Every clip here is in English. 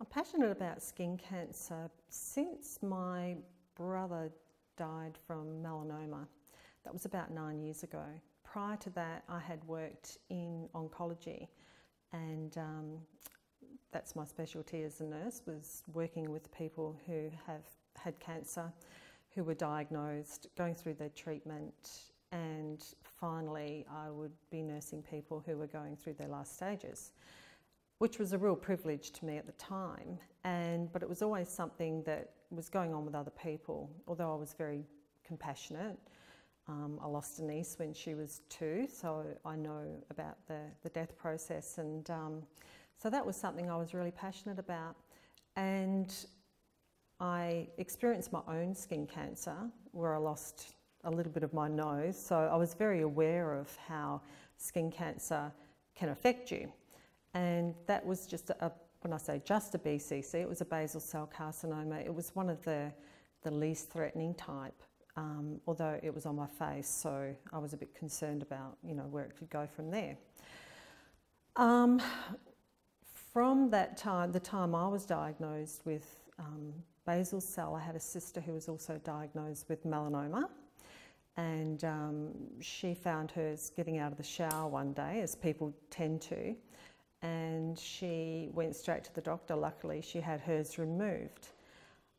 I'm passionate about skin cancer since my brother died from melanoma. That was about 9 years ago. Prior to that, I had worked in oncology, and that's my specialty as a nurse, was working with people who have had cancer, who were diagnosed, going through their treatment, and finally I would be nursing people who were going through their last stages, which was a real privilege to me at the time. But it was always something that was going on with other people, although I was very compassionate. I lost a niece when she was 2, so I know about the death process, and so that was something I was really passionate about. And I experienced my own skin cancer where I lost a little bit of my nose, so I was very aware of how skin cancer can affect you. And that was just when I say just a BCC, it was a basal cell carcinoma. It was one of the least threatening type, although it was on my face, so I was a bit concerned about, where it could go from there. From that time, the time I was diagnosed with basal cell, I had a sister who was also diagnosed with melanoma, and she found hers getting out of the shower one day, as people tend to, and she went straight to the doctor. Luckily, she had hers removed.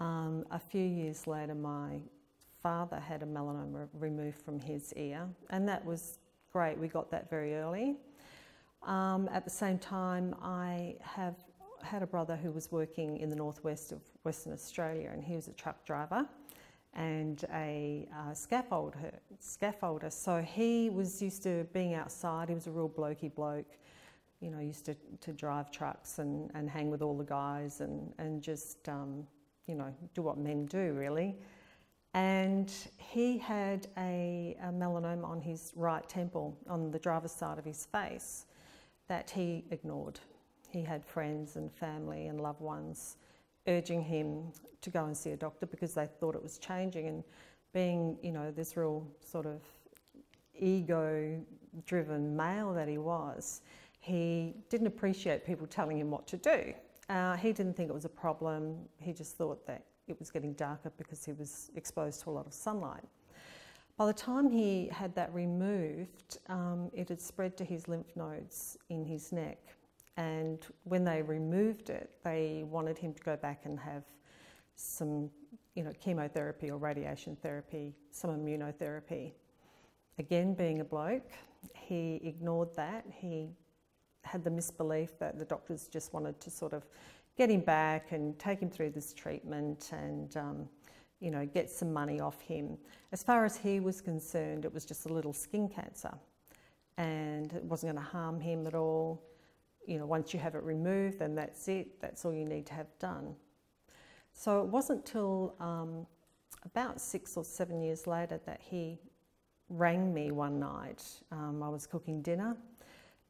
A few years later, my father had a melanoma removed from his ear, and that was great. We got that very early. At the same time, I have had a brother who was working in the northwest of Western Australia, and he was a truck driver and a scaffolder. So he was used to being outside. He was a real blokey bloke, used to drive trucks and hang with all the guys and just, do what men do, really. And he had a melanoma on his right temple, on the driver's side of his face, that he ignored. He had friends and family and loved ones urging him to go and see a doctor because they thought it was changing. And being, this real sort of ego-driven male that he was, he didn't appreciate people telling him what to do. He didn't think it was a problem. He just thought that it was getting darker because he was exposed to a lot of sunlight. By the time he had that removed, it had spread to his lymph nodes in his neck. And when they removed it, they wanted him to go back and have some, chemotherapy or radiation therapy, some immunotherapy. Again, being a bloke, he ignored that. He had the misbelief that the doctors just wanted to sort of get him back and take him through this treatment and, get some money off him. As far as he was concerned, it was just a little skin cancer and it wasn't going to harm him at all. Once you have it removed, then that's it. That's all you need to have done. So it wasn't till about 6 or 7 years later that he rang me one night. I was cooking dinner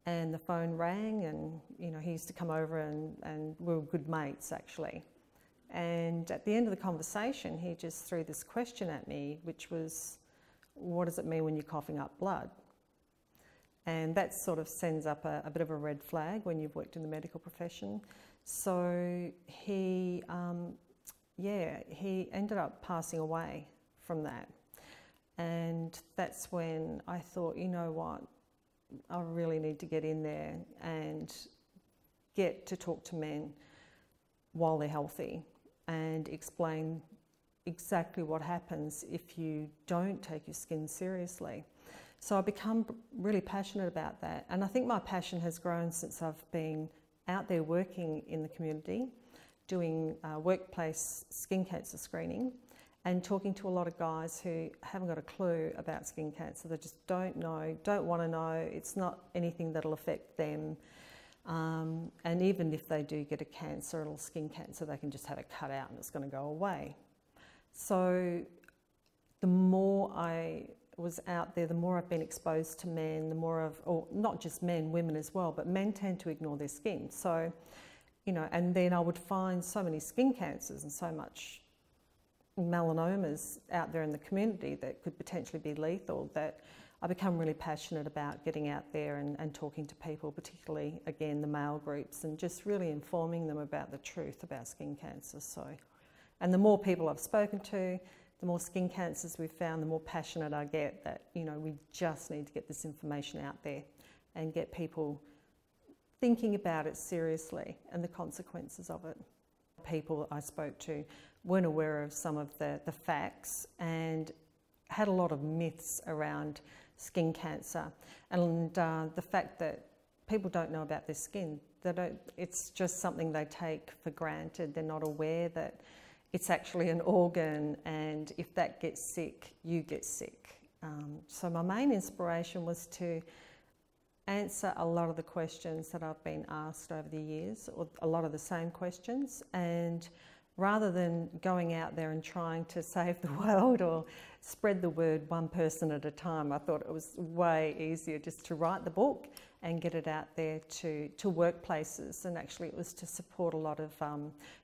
and the phone rang, and he used to come over and we were good mates actually. And at the end of the conversation, he just threw this question at me, which was, what does it mean when you're coughing up blood? And that sort of sends up a bit of a red flag when you've worked in the medical profession. So he ended up passing away from that. And that's when I thought, you know what, I really need to get in there and get to talk to men while they're healthy and explain exactly what happens if you don't take your skin seriously. So I've become really passionate about that. And I think my passion has grown since I've been out there working in the community, doing workplace skin cancer screening and talking to a lot of guys who haven't got a clue about skin cancer. They just don't know, don't want to know. It's not anything that'll affect them. And even if they do get a cancer, a little skin cancer, they can just have it cut out and it's going to go away. So the more I was out there, the more I've been exposed to men, the more or not just men, women as well, but men tend to ignore their skin. So, and then I would find so many skin cancers and so much melanomas out there in the community that could potentially be lethal, that I become really passionate about getting out there and talking to people, particularly, again, the male groups, and just really informing them about the truth about skin cancer. So, and the more people I've spoken to, the more skin cancers we've found, the more passionate I get that, you know, we just need to get this information out there and get people thinking about it seriously and the consequences of it. People I spoke to weren't aware of some of the facts and had a lot of myths around skin cancer, and the fact that people don't know about their skin. It's just something they take for granted. They're not aware that it's actually an organ, and if that gets sick, you get sick. So my main inspiration was to answer a lot of the questions that I've been asked over the years, or a lot of the same questions, and rather than going out there and trying to save the world or spread the word one person at a time, I thought it was way easier just to write the book and get it out there to workplaces. And actually it was to support a lot of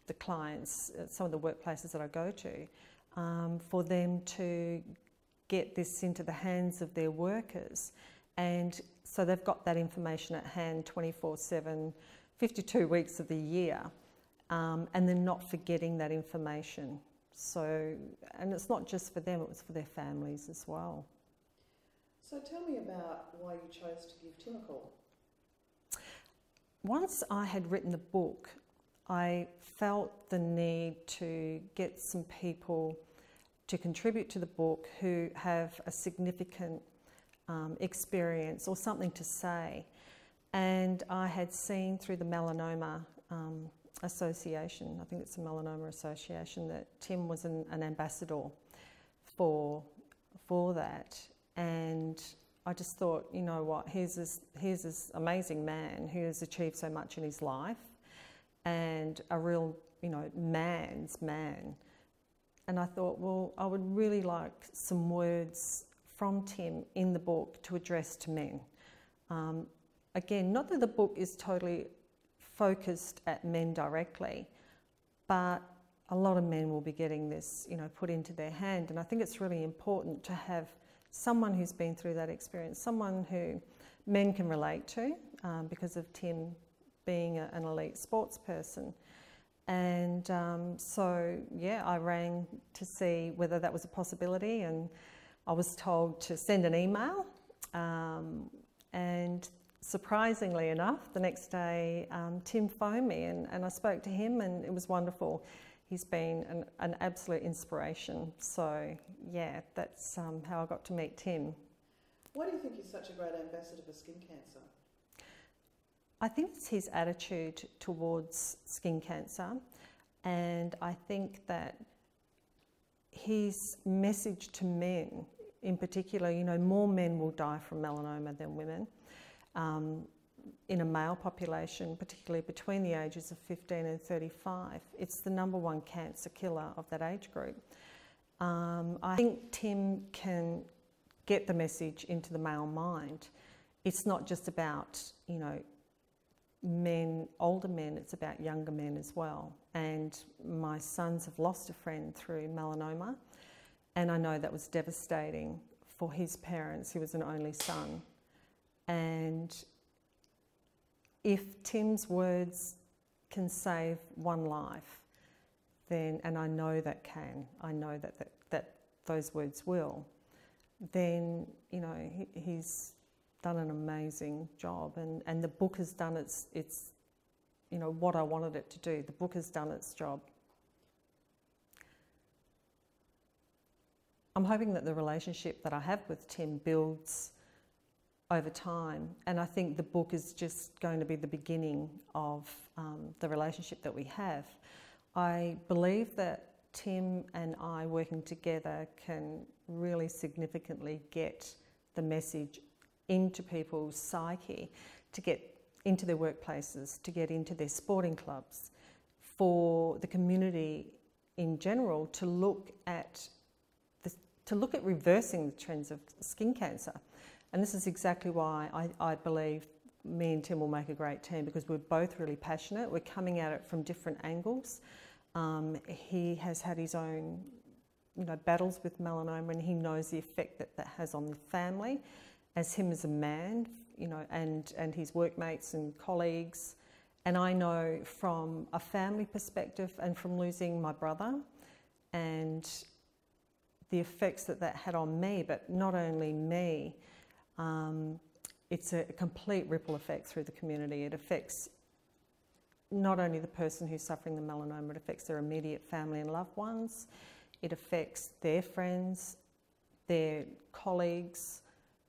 the clients, some of the workplaces that I go to, for them to get this into the hands of their workers. And so they've got that information at hand 24/7, 52 weeks of the year. And they're not forgetting that information. So, and it's not just for them, it was for their families as well. So tell me about why you chose to give Tim a call. Once I had written the book, I felt the need to get some people to contribute to the book who have a significant experience or something to say. And I had seen through the melanoma association, I think it's a melanoma association, that Tim was an ambassador for that. And I just thought, you know what, here's this amazing man who has achieved so much in his life and a real, you know, man's man. And I thought, well, I would really like some words from Tim in the book to address to men. Again, not that the book is totally focused at men directly, but a lot of men will be getting this, you know, put into their hand. And I think it's really important to have someone who's been through that experience, someone who men can relate to, because of Tim being an elite sports person. And so, yeah, I rang to see whether that was a possibility, and I was told to send an email, and surprisingly enough, the next day, Tim phoned me and I spoke to him, and it was wonderful. He's been an absolute inspiration. So, yeah, that's how I got to meet Tim. Why do you think he's such a great ambassador for skin cancer? I think it's his attitude towards skin cancer, and I think that his message to men in particular, you know, more men will die from melanoma than women. In a male population, particularly between the ages of 15 and 35. It's the #1 cancer killer of that age group. I think Tim can get the message into the male mind. It's not just about, you know, men, older men, it's about younger men as well. And my sons have lost a friend through melanoma, and I know that was devastating for his parents. He was an only son. And if Tim's words can save one life, then, and I know that can, I know that those words will, then, you know, he's done an amazing job, and the book has done its, you know, what I wanted it to do. The book has done its job. I'm hoping that the relationship that I have with Tim builds over time, and I think the book is just going to be the beginning of the relationship that we have. I believe that Tim and I working together can really significantly get the message into people's psyche, to get into their workplaces, to get into their sporting clubs, for the community in general to look at reversing the trends of skin cancer. And this is exactly why I believe me and Tim will make a great team, because we're both really passionate. We're coming at it from different angles. He has had his own battles with melanoma, and he knows the effect that that has on the family, as him as a man, and his workmates and colleagues. And I know from a family perspective and from losing my brother and the effects that that had on me, but not only me, it's a complete ripple effect through the community. It affects not only the person who's suffering the melanoma, it affects their immediate family and loved ones. It affects their friends, their colleagues,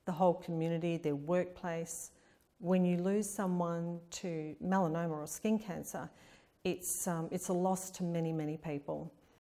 the whole community, their workplace. When you lose someone to melanoma or skin cancer, it's a loss to many, many people.